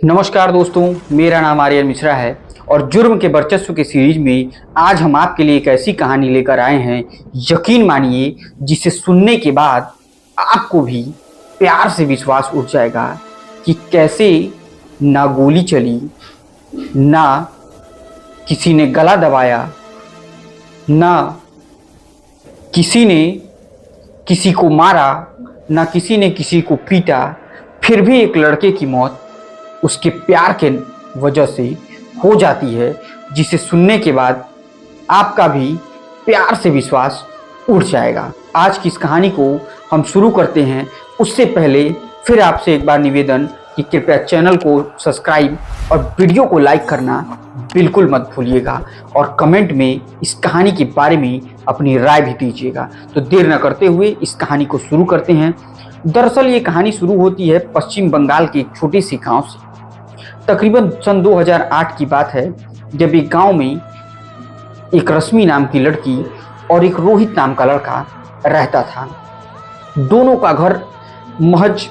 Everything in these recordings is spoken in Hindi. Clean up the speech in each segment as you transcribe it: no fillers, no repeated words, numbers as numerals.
नमस्कार दोस्तों, मेरा नाम आर्यन मिश्रा है और जुर्म के वर्चस्व के सीरीज में आज हम आपके लिए एक ऐसी कहानी लेकर आए हैं, यकीन मानिए, जिसे सुनने के बाद आपको भी प्यार से विश्वास उठ जाएगा कि कैसे ना गोली चली, ना किसी ने गला दबाया, ना किसी ने किसी को मारा, ना किसी ने किसी को पीटा, फिर भी एक लड़के की मौत उसके प्यार के वजह से हो जाती है, जिसे सुनने के बाद आपका भी प्यार से विश्वास उठ जाएगा। आज की इस कहानी को हम शुरू करते हैं, उससे पहले फिर आपसे एक बार निवेदन कि कृपया चैनल को सब्सक्राइब और वीडियो को लाइक करना बिल्कुल मत भूलिएगा और कमेंट में इस कहानी के बारे में अपनी राय भी दीजिएगा। तो देर न करते हुए इस कहानी को शुरू करते हैं। दरअसल ये कहानी शुरू होती है पश्चिम बंगाल के एक छोटे से गांव से। तकरीबन सन 2008 की बात है, जब एक गांव में एक रश्मि नाम की लड़की और एक रोहित नाम का लड़का रहता था। दोनों का घर महज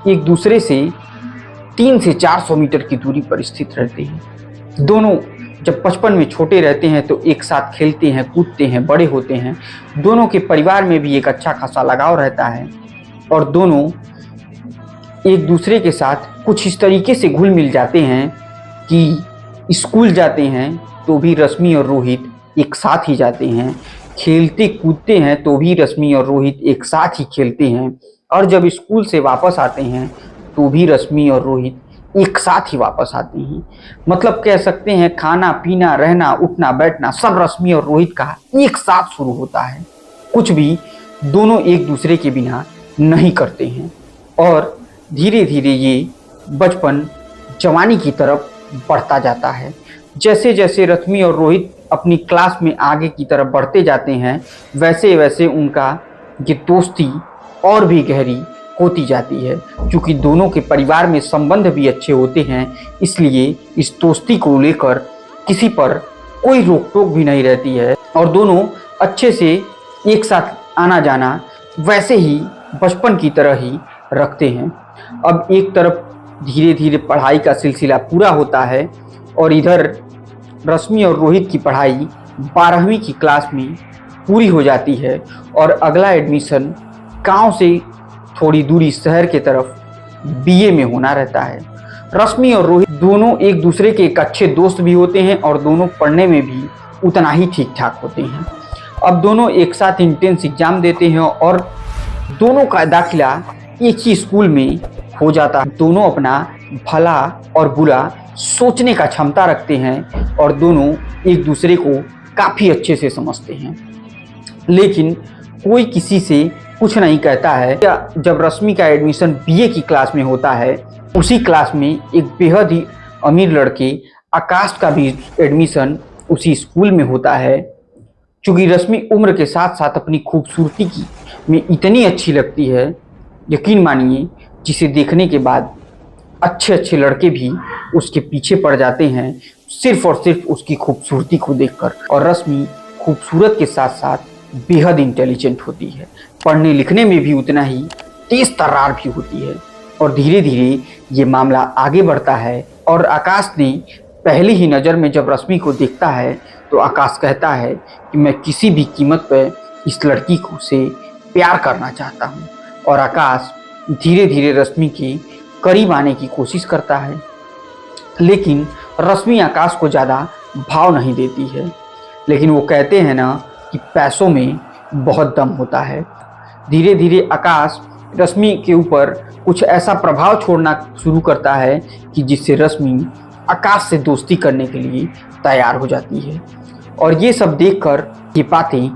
एक दूसरे से 300 से 400 मीटर की दूरी पर स्थित रहते हैं। दोनों जब बचपन में छोटे रहते हैं तो एक साथ खेलते हैं, कूदते हैं, बड़े होते हैं। दोनों के परिवार में भी एक अच्छा खासा लगाव रहता है और दोनों एक दूसरे के साथ कुछ इस तरीके से घुल मिल जाते हैं कि स्कूल जाते हैं तो भी रश्मि और रोहित एक साथ ही जाते हैं, खेलते कूदते हैं तो भी रश्मि और रोहित एक साथ ही खेलते हैं, और जब स्कूल से वापस आते हैं तो भी रश्मि और रोहित एक साथ ही वापस आते हैं। मतलब कह सकते हैं खाना पीना, रहना, उठना, बैठना सब रश्मि और रोहित का एक साथ शुरू होता है। कुछ भी दोनों एक दूसरे के बिना नहीं करते हैं और धीरे धीरे ये बचपन जवानी की तरफ बढ़ता जाता है। जैसे जैसे रश्मि और रोहित अपनी क्लास में आगे की तरफ बढ़ते जाते हैं, वैसे वैसे उनका ये दोस्ती और भी गहरी होती जाती है। क्योंकि दोनों के परिवार में संबंध भी अच्छे होते हैं, इसलिए इस दोस्ती को लेकर किसी पर कोई रोक टोक भी नहीं रहती है और दोनों अच्छे से एक साथ आना जाना वैसे ही बचपन की तरह ही रखते हैं। अब एक तरफ धीरे धीरे पढ़ाई का सिलसिला पूरा होता है और इधर रश्मि और रोहित की पढ़ाई 12वीं की क्लास में पूरी हो जाती है और अगला एडमिशन गांव से थोड़ी दूरी शहर के तरफ बीए में होना रहता है। रश्मि और रोहित दोनों एक दूसरे के एक अच्छे दोस्त भी होते हैं और दोनों पढ़ने में भी उतना ही ठीक ठाक होते हैं। अब दोनों एक साथ इंट्रेंस एग्जाम देते हैं और दोनों का दाखिला एक ही स्कूल में हो जाता है। दोनों अपना भला और बुरा सोचने का क्षमता रखते हैं और दोनों एक दूसरे को काफ़ी अच्छे से समझते हैं, लेकिन कोई किसी से कुछ नहीं कहता है। जब रश्मि का एडमिशन बीए की क्लास में होता है, उसी क्लास में एक बेहद ही अमीर लड़के आकाश का भी एडमिशन उसी स्कूल में होता है। क्योंकि रश्मि उम्र के साथ साथ अपनी खूबसूरती की में इतनी अच्छी लगती है, यकीन मानिए, जिसे देखने के बाद अच्छे अच्छे लड़के भी उसके पीछे पड़ जाते हैं, सिर्फ और सिर्फ उसकी खूबसूरती को देखकर। और रश्मि खूबसूरत के साथ साथ बेहद इंटेलिजेंट होती है, पढ़ने लिखने में भी उतना ही तेज तर्रार भी होती है। और धीरे धीरे ये मामला आगे बढ़ता है और आकाश ने पहली ही नज़र में जब रश्मि को देखता है तो आकाश कहता है कि मैं किसी भी कीमत पर इस लड़की को से प्यार करना चाहता हूँ। और आकाश धीरे धीरे रश्मि के करीब आने की कोशिश करता है, लेकिन रश्मि आकाश को ज़्यादा भाव नहीं देती है। लेकिन वो कहते हैं ना कि पैसों में बहुत दम होता है। धीरे धीरे आकाश रश्मि के ऊपर कुछ ऐसा प्रभाव छोड़ना शुरू करता है कि जिससे रश्मि आकाश से दोस्ती करने के लिए तैयार हो जाती है। और ये सब देखकर ये बातें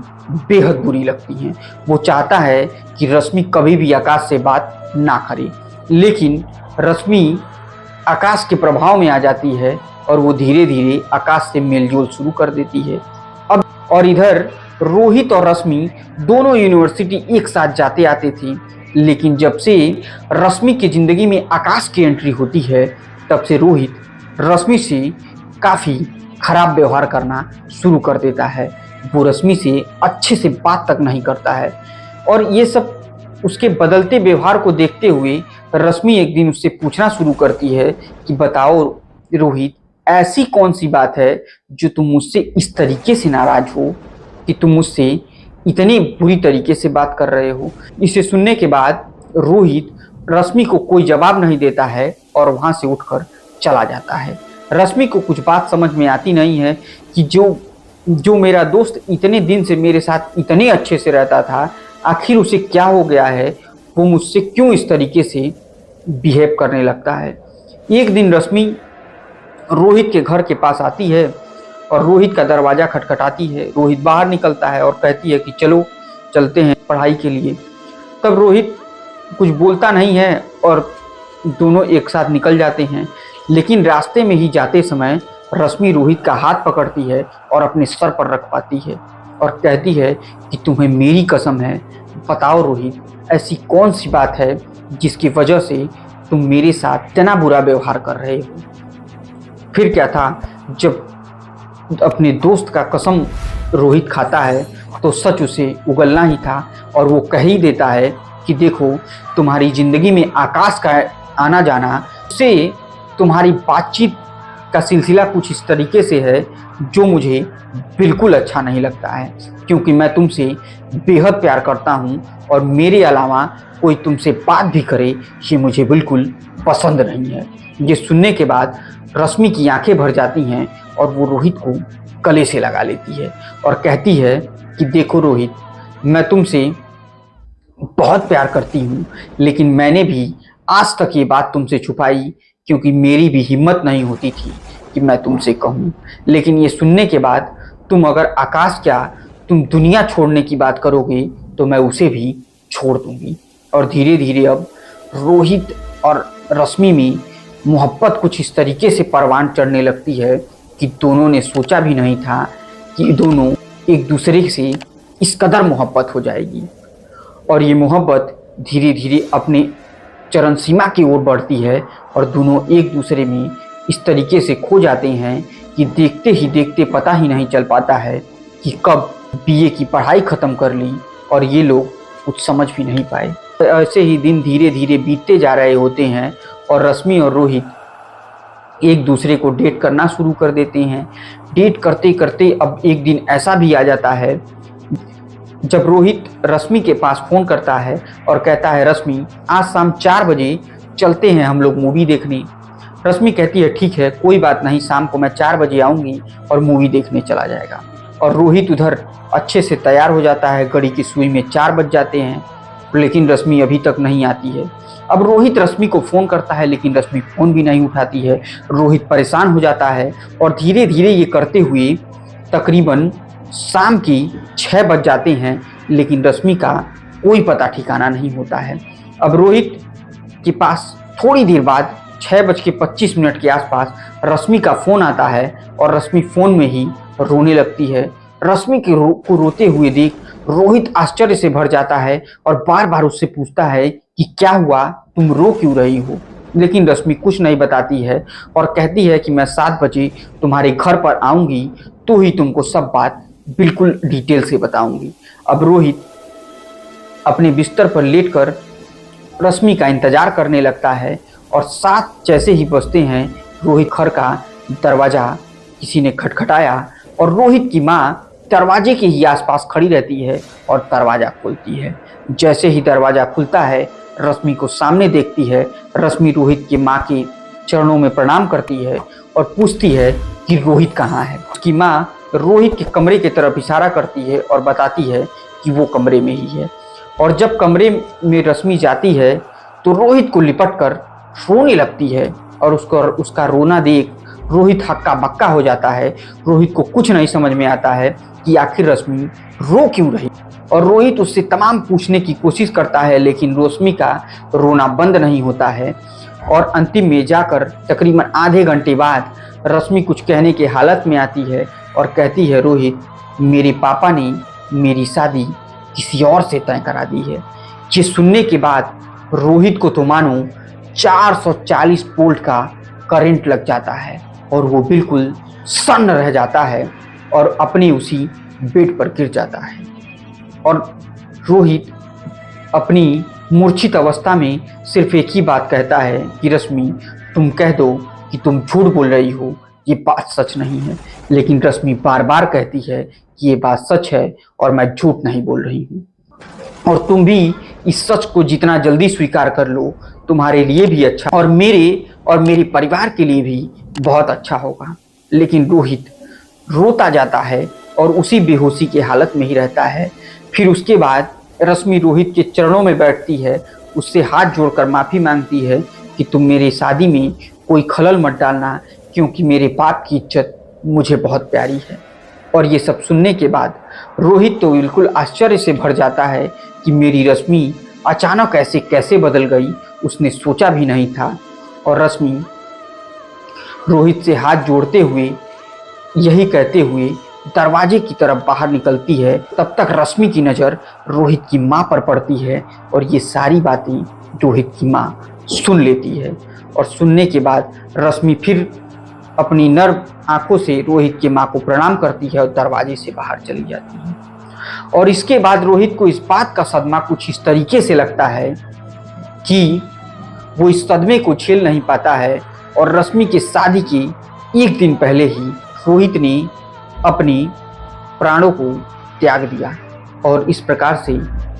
बेहद बुरी लगती हैं। वो चाहता है कि रश्मि कभी भी आकाश से बात ना करे, लेकिन रश्मि आकाश के प्रभाव में आ जाती है और वो धीरे धीरे आकाश से मेलजोल शुरू कर देती है। अब और इधर रोहित और रश्मि दोनों यूनिवर्सिटी एक साथ जाते आते थे, लेकिन जब से रश्मि की ज़िंदगी में आकाश की एंट्री होती है, तब से रोहित रश्मि से काफ़ी खराब व्यवहार करना शुरू कर देता है। वो रश्मि से अच्छे से बात तक नहीं करता है और ये सब उसके बदलते व्यवहार को देखते हुए रश्मि एक दिन उससे पूछना शुरू करती है कि बताओ रोहित, ऐसी कौन सी बात है जो तुम मुझसे इस तरीके से नाराज हो कि तुम मुझसे इतनी बुरी तरीके से बात कर रहे हो। इसे सुनने के बाद रोहित रश्मि को कोई जवाब नहीं देता है और वहां से उठकर चला जाता है। रश्मि को कुछ बात समझ में आती नहीं है कि जो मेरा दोस्त इतने दिन से मेरे साथ इतने अच्छे से रहता था, आखिर उसे क्या हो गया है, वो मुझसे क्यों इस तरीके से बिहेव करने लगता है। एक दिन रश्मि रोहित के घर के पास आती है और रोहित का दरवाज़ा खटखटाती है। रोहित बाहर निकलता है और कहती है कि चलो चलते हैं पढ़ाई के लिए। तब रोहित कुछ बोलता नहीं है और दोनों एक साथ निकल जाते हैं। लेकिन रास्ते में ही जाते समय रश्मि रोहित का हाथ पकड़ती है और अपने सर पर रख पाती है और कहती है कि तुम्हें मेरी कसम है, बताओ रोहित, ऐसी कौन सी बात है जिसकी वजह से तुम मेरे साथ इतना बुरा व्यवहार कर रहे हो। फिर क्या था, जब अपने दोस्त का कसम रोहित खाता है तो सच उसे उगलना ही था और वो कह ही देता है कि देखो, तुम्हारी ज़िंदगी में आकाश का आना जाना से तुम्हारी बातचीत का सिलसिला कुछ इस तरीके से है जो मुझे बिल्कुल अच्छा नहीं लगता है, क्योंकि मैं तुमसे बेहद प्यार करता हूँ और मेरे अलावा कोई तुमसे बात भी करे ये मुझे बिल्कुल पसंद नहीं है। ये सुनने के बाद रश्मि की आंखें भर जाती हैं और वो रोहित को गले से लगा लेती है और कहती है कि देखो रोहित, मैं तुमसे बहुत प्यार करती हूँ, लेकिन मैंने भी आज तक ये बात तुमसे छुपाई क्योंकि मेरी भी हिम्मत नहीं होती थी कि मैं तुमसे कहूँ। लेकिन ये सुनने के बाद तुम अगर आकाश क्या तुम दुनिया छोड़ने की बात करोगे तो मैं उसे भी छोड़ दूंगी। और धीरे धीरे अब रोहित और रश्मि में मोहब्बत कुछ इस तरीके से परवान चढ़ने लगती है कि दोनों ने सोचा भी नहीं था कि दोनों एक दूसरे से इस कदर मोहब्बत हो जाएगी। और ये मोहब्बत धीरे धीरे अपने चरम सीमा की ओर बढ़ती है और दोनों एक दूसरे में इस तरीके से खो जाते हैं कि देखते ही देखते पता ही नहीं चल पाता है कि कब बीए की पढ़ाई ख़त्म कर ली और ये लोग कुछ समझ भी नहीं पाए। ऐसे ही दिन धीरे धीरे बीतते जा रहे होते हैं और रश्मि और रोहित एक दूसरे को डेट करना शुरू कर देते हैं। डेट करते करते अब एक दिन ऐसा भी आ जाता है जब रोहित रश्मि के पास फ़ोन करता है और कहता है, रश्मि, आज शाम 4 बजे चलते हैं हम लोग मूवी देखने। रश्मि कहती है ठीक है, कोई बात नहीं, शाम को मैं 4 बजे आऊँगी और मूवी देखने चला जाएगा। और रोहित उधर अच्छे से तैयार हो जाता है। घड़ी की सुई में 4 बज जाते हैं, लेकिन रश्मि अभी तक नहीं आती है। अब रोहित रश्मि को फ़ोन करता है लेकिन रश्मि फ़ोन भी नहीं उठाती है। रोहित परेशान हो जाता है और धीरे धीरे ये करते हुए तकरीबन शाम की 6 बज जाते हैं, लेकिन रश्मि का कोई पता ठिकाना नहीं होता है। अब रोहित के पास थोड़ी देर बाद 6:25 के आसपास रश्मि का फ़ोन आता है और रश्मि फ़ोन में ही रोने लगती है। रश्मि को रोते हुए देख रोहित आश्चर्य से भर जाता है और बार बार उससे पूछता है कि क्या हुआ, तुम रो क्यों रही हो। लेकिन रश्मि कुछ नहीं बताती है और कहती है कि मैं 7 बजे तुम्हारे घर पर आऊँगी तो ही तुमको सब बात बिल्कुल डिटेल से बताऊंगी। अब रोहित अपने बिस्तर पर लेटकर रश्मि का इंतज़ार करने लगता है और 7 जैसे ही बजते हैं रोहित घर का दरवाज़ा किसी ने खटखटाया और रोहित की माँ दरवाजे के ही आसपास खड़ी रहती है और दरवाज़ा खोलती है। जैसे ही दरवाज़ा खुलता है रश्मि को सामने देखती है। रश्मि रोहित की माँ के चरणों में प्रणाम करती है और पूछती है कि रोहित कहाँ है। उसकी माँ रोहित के कमरे की तरफ इशारा करती है और बताती है कि वो कमरे में ही है। और जब कमरे में रश्मि जाती है तो रोहित को लिपट कर रोने लगती है और उसका रोना देख रोहित हक्का बक्का हो जाता है। रोहित को कुछ नहीं समझ में आता है कि आखिर रश्मि रो क्यों रही और रोहित उससे तमाम पूछने की कोशिश करता है, लेकिन रश्मि का रोना बंद नहीं होता है। और अंतिम में जाकर तकरीबन आधे घंटे बाद रश्मि कुछ कहने की हालत में आती है और कहती है, रोहित, मेरे पापा ने मेरी शादी किसी और से तय करा दी है। ये सुनने के बाद रोहित को तो मानो 440 वोल्ट का करंट लग जाता है और वो बिल्कुल सन्न रह जाता है और अपने उसी बेड पर गिर जाता है। और रोहित अपनी मूर्छित अवस्था में सिर्फ एक ही बात कहता है कि रश्मि, तुम कह दो कि तुम झूठ बोल रही हो, ये बात सच नहीं है। लेकिन रश्मि बार बार कहती है कि ये बात सच है और मैं झूठ नहीं बोल रही हूँ। और तुम भी इस सच को जितना जल्दी स्वीकार कर लो, तुम्हारे लिए भी अच्छा और मेरे परिवार के लिए भी बहुत अच्छा होगा। लेकिन रोहित रोता जाता है और उसी बेहोशी की हालत में ही रहता है। फिर उसके बाद रश्मि रोहित के चरणों में बैठती है, उससे हाथ जोड़कर माफ़ी मांगती है कि तुम मेरी शादी में कोई खलल मत डालना, क्योंकि मेरे बाप की इज्जत मुझे बहुत प्यारी है। और ये सब सुनने के बाद रोहित तो बिल्कुल आश्चर्य से भर जाता है कि मेरी रश्मि अचानक ऐसे कैसे बदल गई, उसने सोचा भी नहीं था। और रश्मि रोहित से हाथ जोड़ते हुए यही कहते हुए दरवाजे की तरफ बाहर निकलती है। तब तक रश्मि की नज़र रोहित की माँ पर पड़ती है और ये सारी बातें रोहित की माँ सुन लेती है। और सुनने के बाद रश्मि फिर अपनी नर्म आंखों से रोहित की माँ को प्रणाम करती है और दरवाजे से बाहर चली जाती है। और इसके बाद रोहित को इस बात का सदमा कुछ इस तरीके से लगता है कि वो इस सदमे को झेल नहीं पाता है। और रश्मि के शादी के एक दिन पहले ही रोहित ने अपने प्राणों को त्याग दिया और इस प्रकार से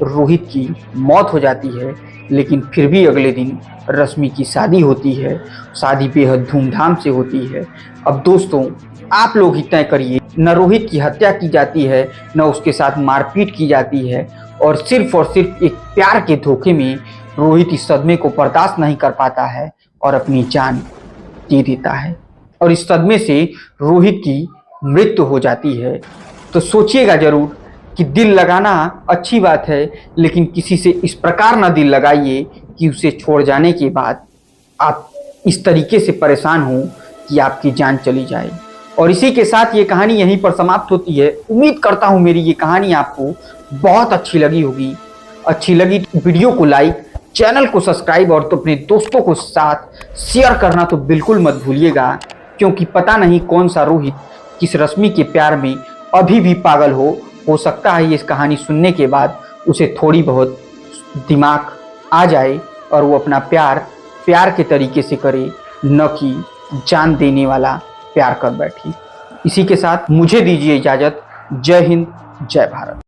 रोहित की मौत हो जाती है। लेकिन फिर भी अगले दिन रश्मि की शादी होती है। शादी बेहद धूमधाम से होती है। अब दोस्तों, आप लोग ही तय करिए, न रोहित की हत्या की जाती है, न उसके साथ मारपीट की जाती है, और सिर्फ एक प्यार के धोखे में रोहित इस सदमे को बर्दाश्त नहीं कर पाता है और अपनी जान दे देता है और इस सदमे से रोहित की मृत्यु हो जाती है। तो सोचिएगा जरूर कि दिल लगाना अच्छी बात है, लेकिन किसी से इस प्रकार ना दिल लगाइए कि उसे छोड़ जाने के बाद आप इस तरीके से परेशान हो कि आपकी जान चली जाए। और इसी के साथ ये कहानी यहीं पर समाप्त होती है। उम्मीद करता हूँ मेरी ये कहानी आपको बहुत अच्छी लगी होगी। अच्छी लगी तो वीडियो को लाइक, चैनल को सब्सक्राइब और तो अपने दोस्तों को साथ शेयर करना तो बिल्कुल मत भूलिएगा, क्योंकि पता नहीं कौन सा रोहित किस रश्मि के प्यार में अभी भी पागल हो सकता है ये इस कहानी सुनने के बाद उसे थोड़ी बहुत दिमाग आ जाए और वो अपना प्यार के तरीके से करे, न कि जान देने वाला प्यार कर बैठे। इसी के साथ मुझे दीजिए इजाज़त। जय हिंद, जय भारत।